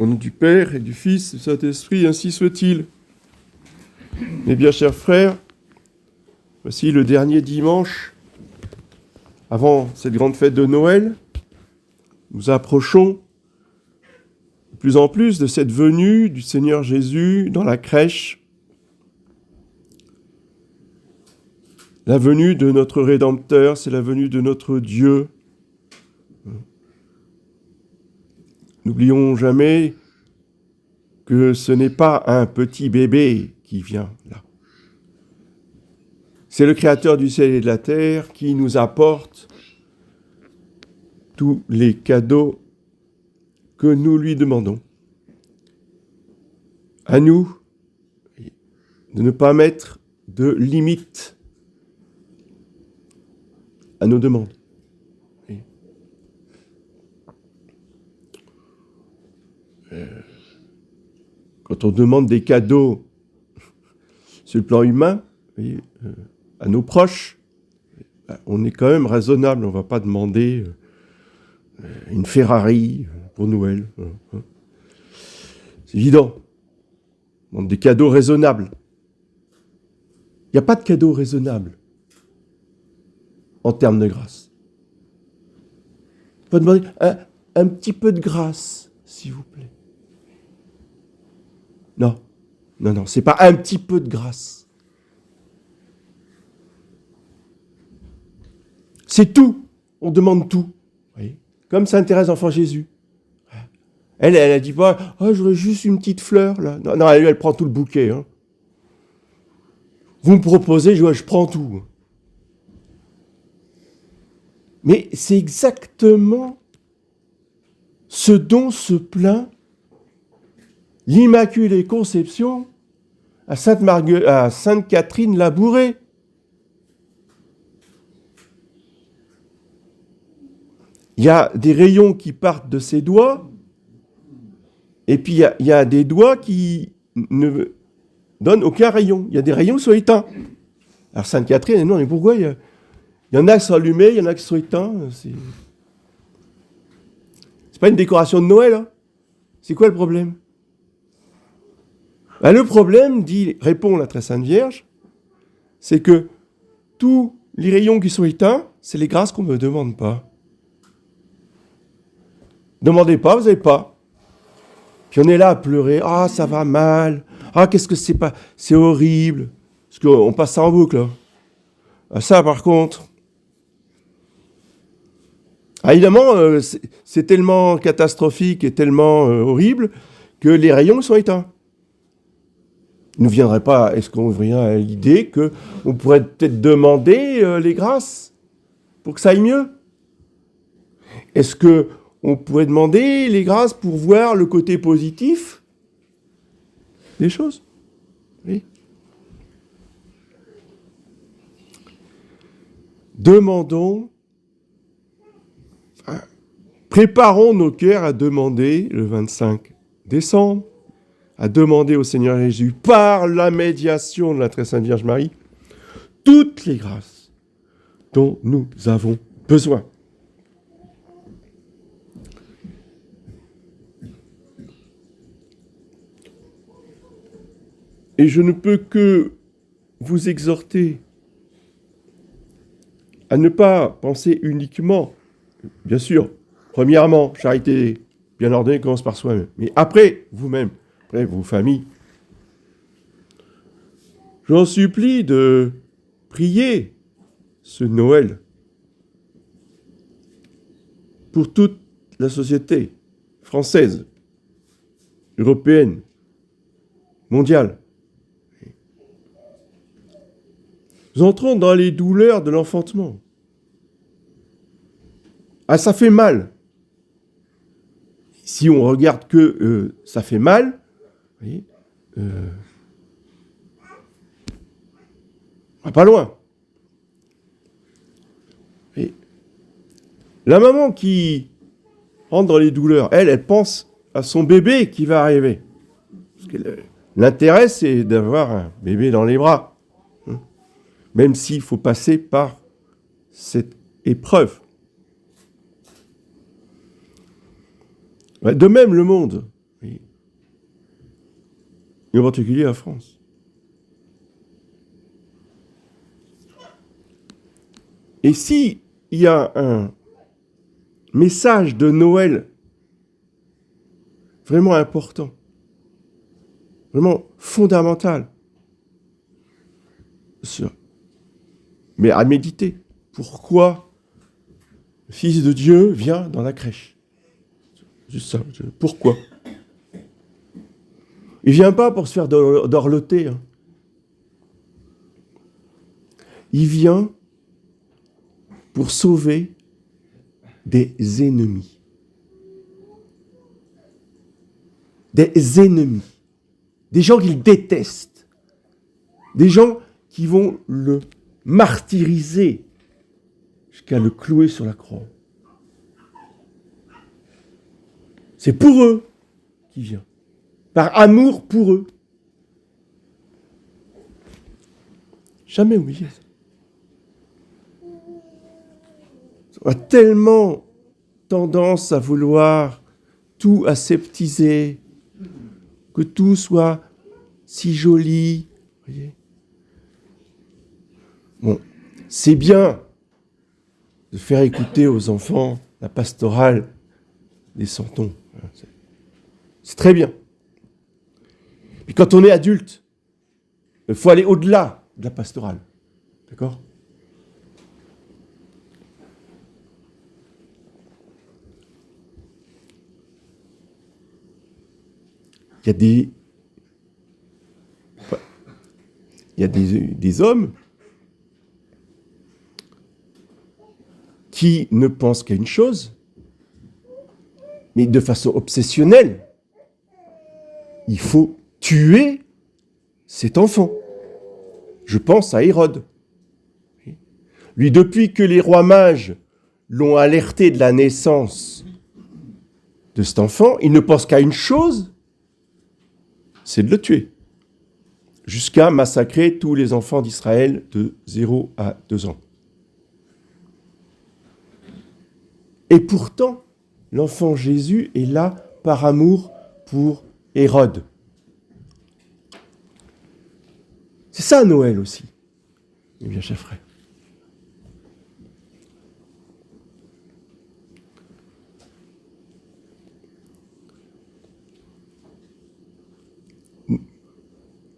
Au nom du Père et du Fils et du Saint-Esprit, ainsi soit-il. Mes bien chers frères, voici le dernier dimanche avant cette grande fête de Noël. Nous approchons de plus en plus de cette venue du Seigneur Jésus dans la crèche. La venue de notre Rédempteur, c'est la venue de notre Dieu. N'oublions jamais que ce n'est pas un petit bébé qui vient là. C'est le Créateur du ciel et de la terre qui nous apporte tous les cadeaux que nous lui demandons. À nous de ne pas mettre de limites à nos demandes. Quand on demande des cadeaux sur le plan humain, à nos proches, on est quand même raisonnable. On ne va pas demander une Ferrari pour Noël. C'est évident. On demande des cadeaux raisonnables. Il n'y a pas de cadeau raisonnable en termes de grâce. On va demander un petit peu de grâce, s'il vous plaît. Non, c'est pas un petit peu de grâce. C'est tout. On demande tout. Oui. Comme Sainte Thérèse d'Enfant Jésus. Elle a dit pas, j'aurais juste une petite fleur, là. Non, elle prend tout le bouquet. Hein. Vous me proposez, je prends tout. Mais c'est exactement ce dont se plaint l'Immaculée Conception à Sainte Catherine Labourée. Il y a des rayons qui partent de ses doigts, et puis il y a des doigts qui ne donnent aucun rayon. Il y a des rayons qui sont éteints. Alors Sainte Catherine, elle dit, non, mais pourquoi il y en a qui sont allumés, il y en a qui sont éteints. C'est pas une décoration de Noël. Hein. C'est quoi le problème ? Le problème, répond la Très Sainte Vierge, c'est que tous les rayons qui sont éteints, c'est les grâces qu'on ne me demande pas. Demandez pas, vous n'avez pas. Puis on est là à pleurer, ça va mal, qu'est-ce que c'est pas, c'est horrible. Parce qu'on passe ça en boucle. Là. Ça, par contre, évidemment, c'est tellement catastrophique et tellement horrible que les rayons sont éteints. Il ne viendrait pas, est-ce qu'on vient à l'idée qu'on pourrait peut-être demander les grâces pour que ça aille mieux ? Est-ce qu'on pourrait demander les grâces pour voir le côté positif des choses ? Oui. Demandons, préparons nos cœurs à demander le 25 décembre, à demander au Seigneur Jésus, par la médiation de la Très Sainte Vierge Marie, toutes les grâces dont nous avons besoin. Et je ne peux que vous exhorter à ne pas penser uniquement, bien sûr, premièrement, charité bien ordonnée commence par soi-même, mais après, vous-même, après vos familles. Je vous en supplie de prier ce Noël pour toute la société française, européenne, mondiale. Nous entrons dans les douleurs de l'enfantement. Ça fait mal. Si on regarde que ça fait mal, vous voyez, on va pas loin. Et la maman qui rentre dans les douleurs, elle pense à son bébé qui va arriver. Parce que l'intérêt, c'est d'avoir un bébé dans les bras. Même s'il faut passer par cette épreuve. De même, le monde. Oui. Et en particulier la France. Et si il y a un message de Noël vraiment important, vraiment fondamental, mais à méditer, pourquoi le Fils de Dieu vient dans la crèche? Juste ça, pourquoi? Il ne vient pas pour se faire dorloter. Hein. Il vient pour sauver des ennemis. Des ennemis. Des gens qu'il déteste. Des gens qui vont le martyriser jusqu'à le clouer sur la croix. C'est pour eux qu'il vient. Par amour pour eux. Jamais oublier ça. On a tellement tendance à vouloir tout aseptiser, que tout soit si joli. Voyez. Bon, c'est bien de faire écouter aux enfants la pastorale des santons. C'est très bien. Et quand on est adulte, il faut aller au-delà de la pastorale. D'accord ? Il y a des hommes qui ne pensent qu'à une chose, mais de façon obsessionnelle. Il faut tuer cet enfant. Je pense à Hérode. Lui, depuis que les rois mages l'ont alerté de la naissance de cet enfant, il ne pense qu'à une chose, c'est de le tuer. Jusqu'à massacrer tous les enfants d'Israël de 0 à 2 ans. Et pourtant, l'enfant Jésus est là par amour pour Hérode. C'est ça Noël aussi. Eh bien, chers frères.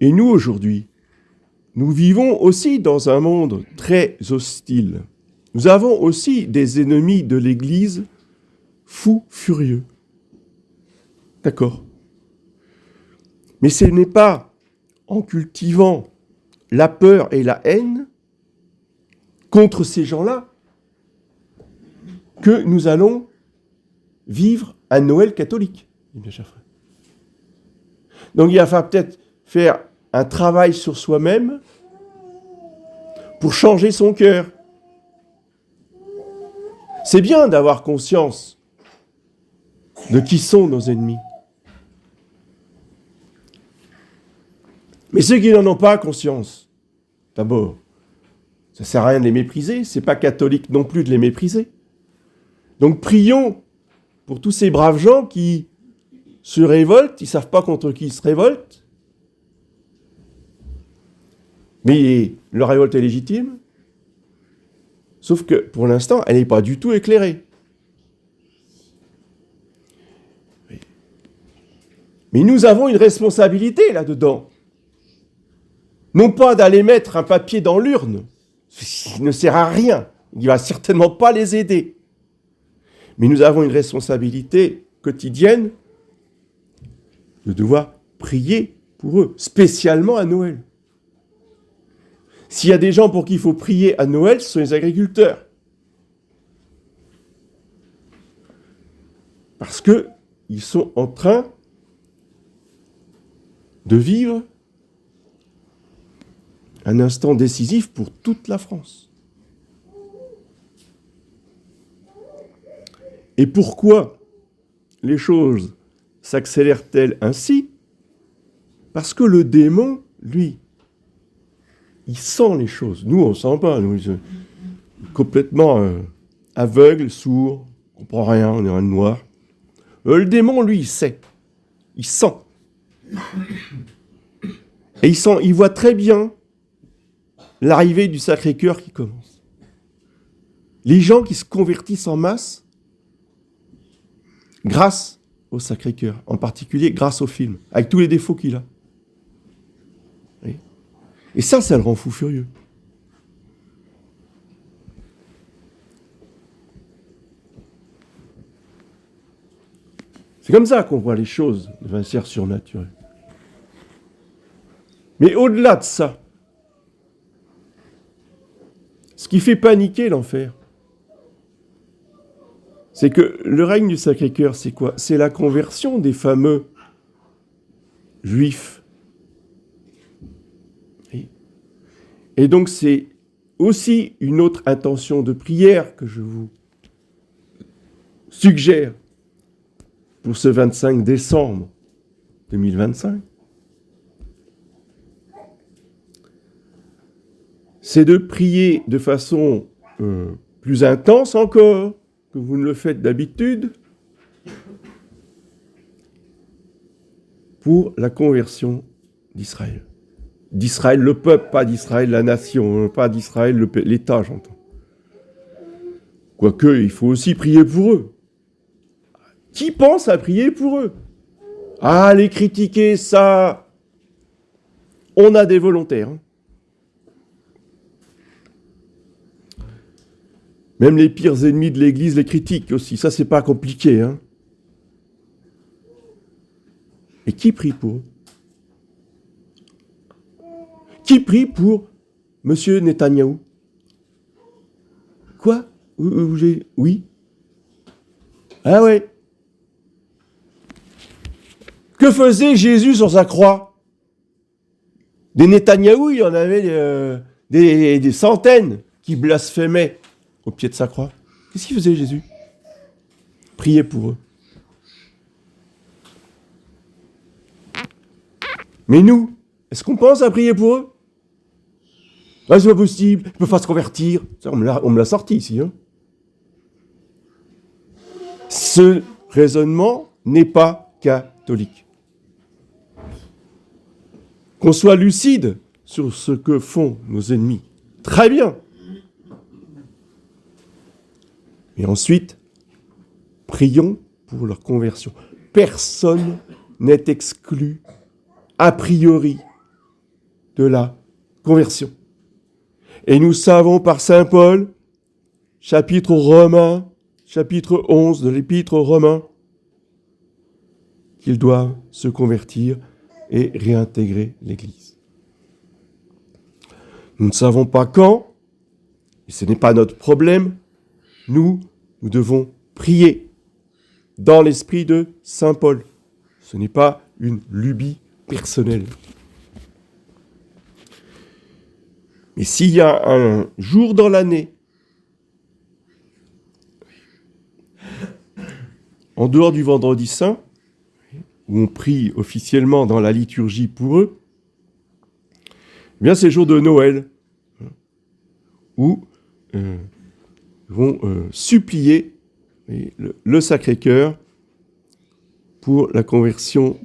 Et nous, aujourd'hui, nous vivons aussi dans un monde très hostile. Nous avons aussi des ennemis de l'Église fous, furieux. D'accord. Mais ce n'est pas en cultivant la peur et la haine contre ces gens-là que nous allons vivre un Noël catholique. Bien, chers frères. Donc il va peut-être faire un travail sur soi-même pour changer son cœur. C'est bien d'avoir conscience de qui sont nos ennemis. Mais ceux qui n'en ont pas conscience, d'abord, ça ne sert à rien de les mépriser, c'est pas catholique non plus de les mépriser. Donc prions pour tous ces braves gens qui se révoltent, ils ne savent pas contre qui ils se révoltent, mais leur révolte est légitime, sauf que pour l'instant, elle n'est pas du tout éclairée. Mais nous avons une responsabilité là-dedans. Non pas d'aller mettre un papier dans l'urne, ce qui ne sert à rien, il ne va certainement pas les aider. Mais nous avons une responsabilité quotidienne de devoir prier pour eux, spécialement à Noël. S'il y a des gens pour qui il faut prier à Noël, ce sont les agriculteurs. Parce qu'ils sont en train de vivre un instant décisif pour toute la France. Et pourquoi les choses s'accélèrent-elles ainsi? Parce que le démon, lui, il sent les choses. Nous, on ne sent pas. Nous, complètement aveugle, sourd, on ne comprend rien, on est dans le noir. Le démon, lui, il sait. Il sent. Et il voit très bien l'arrivée du Sacré-Cœur qui commence. Les gens qui se convertissent en masse, grâce au Sacré-Cœur, en particulier grâce au film, avec tous les défauts qu'il a. Oui. Et ça le rend fou furieux. C'est comme ça qu'on voit les choses de manière surnaturelle. Mais au-delà de ça, ce qui fait paniquer l'enfer, c'est que le règne du Sacré-Cœur, c'est quoi? C'est la conversion des fameux juifs. Et donc c'est aussi une autre intention de prière que je vous suggère pour ce 25 décembre 2025. C'est de prier de façon plus intense encore que vous ne le faites d'habitude pour la conversion d'Israël. D'Israël le peuple, pas d'Israël la nation, pas d'Israël l'État, j'entends. Quoique, il faut aussi prier pour eux. Qui pense à prier pour eux? Ah, les critiquer, ça... On a des volontaires. Hein. Même les pires ennemis de l'Église les critiquent aussi. Ça, c'est pas compliqué. Hein. Et qui prie pour eux? Qui prie pour M. Netanyahou? Quoi? Oui? Ah ouais. Que faisait Jésus sur sa croix? Des Netanyahou, il y en avait des centaines qui blasphémaient au pied de sa croix. Qu'est-ce qu'il faisait Jésus? Prier pour eux. Mais nous, est-ce qu'on pense à prier pour eux? Ah, c'est pas possible, ils ne peuvent pas se convertir. Ça, on me l'a sorti ici. Hein. Ce raisonnement n'est pas catholique. Qu'on soit lucide sur ce que font nos ennemis. Très bien. Et ensuite, prions pour leur conversion. Personne n'est exclu a priori de la conversion. Et nous savons par saint Paul, chapitre 11 de l'épître aux Romains, qu'ils doivent se convertir et réintégrer l'Église. Nous ne savons pas quand, et ce n'est pas notre problème, nous devons prier dans l'esprit de saint Paul. Ce n'est pas une lubie personnelle. Mais s'il y a un jour dans l'année, en dehors du vendredi saint, où on prie officiellement dans la liturgie pour eux, eh bien c'est le jour de Noël, où vont supplier le Sacré-Cœur pour la conversion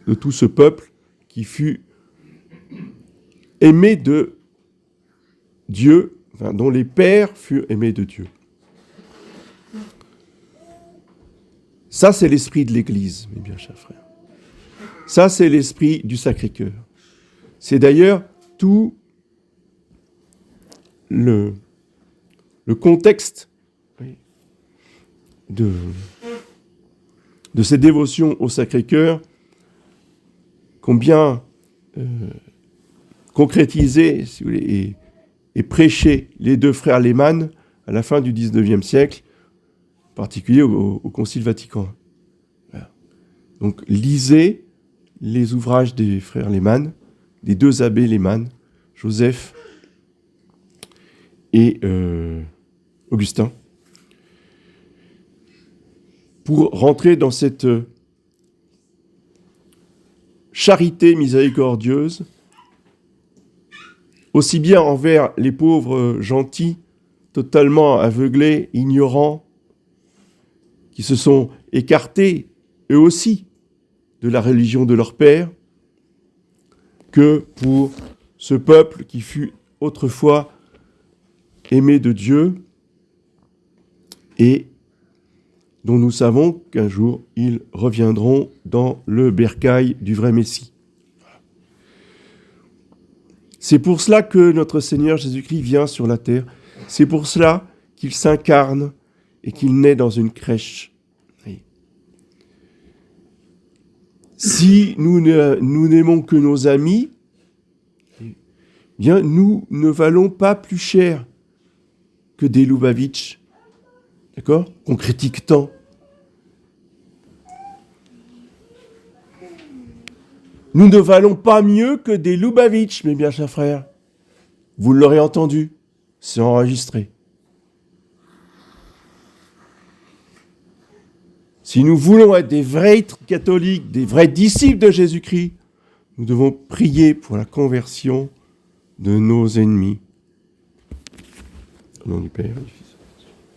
de tout ce peuple qui fut aimé de Dieu, enfin, dont les pères furent aimés de Dieu. Ça, c'est l'esprit de l'Église, mes bien chers frères. Ça, c'est l'esprit du Sacré-Cœur. C'est d'ailleurs tout le contexte de cette dévotion au Sacré-Cœur qu'ont bien concrétisé, si vous voulez, et prêché les deux frères Lehmann à la fin du XIXe siècle, en particulier au Concile Vatican I. Voilà. Donc, lisez les ouvrages des frères Lehmann, des deux abbés Lehmann, Joseph et Augustin, pour rentrer dans cette charité miséricordieuse, aussi bien envers les pauvres gentils, totalement aveuglés, ignorants, qui se sont écartés eux aussi, de la religion de leur père, que pour ce peuple qui fut autrefois aimé de Dieu et dont nous savons qu'un jour ils reviendront dans le bercail du vrai Messie. C'est pour cela que notre Seigneur Jésus-Christ vient sur la terre. C'est pour cela qu'il s'incarne et qu'il naît dans une crèche. Si nous n'aimons que nos amis, bien nous ne valons pas plus cher que des Lubavitch, d'accord, qu'on critique tant. Nous ne valons pas mieux que des Lubavitch, mes bien chers frères. Vous l'aurez entendu, c'est enregistré. Si nous voulons être des vrais catholiques, des vrais disciples de Jésus-Christ, nous devons prier pour la conversion de nos ennemis. Au nom du Père et du Fils.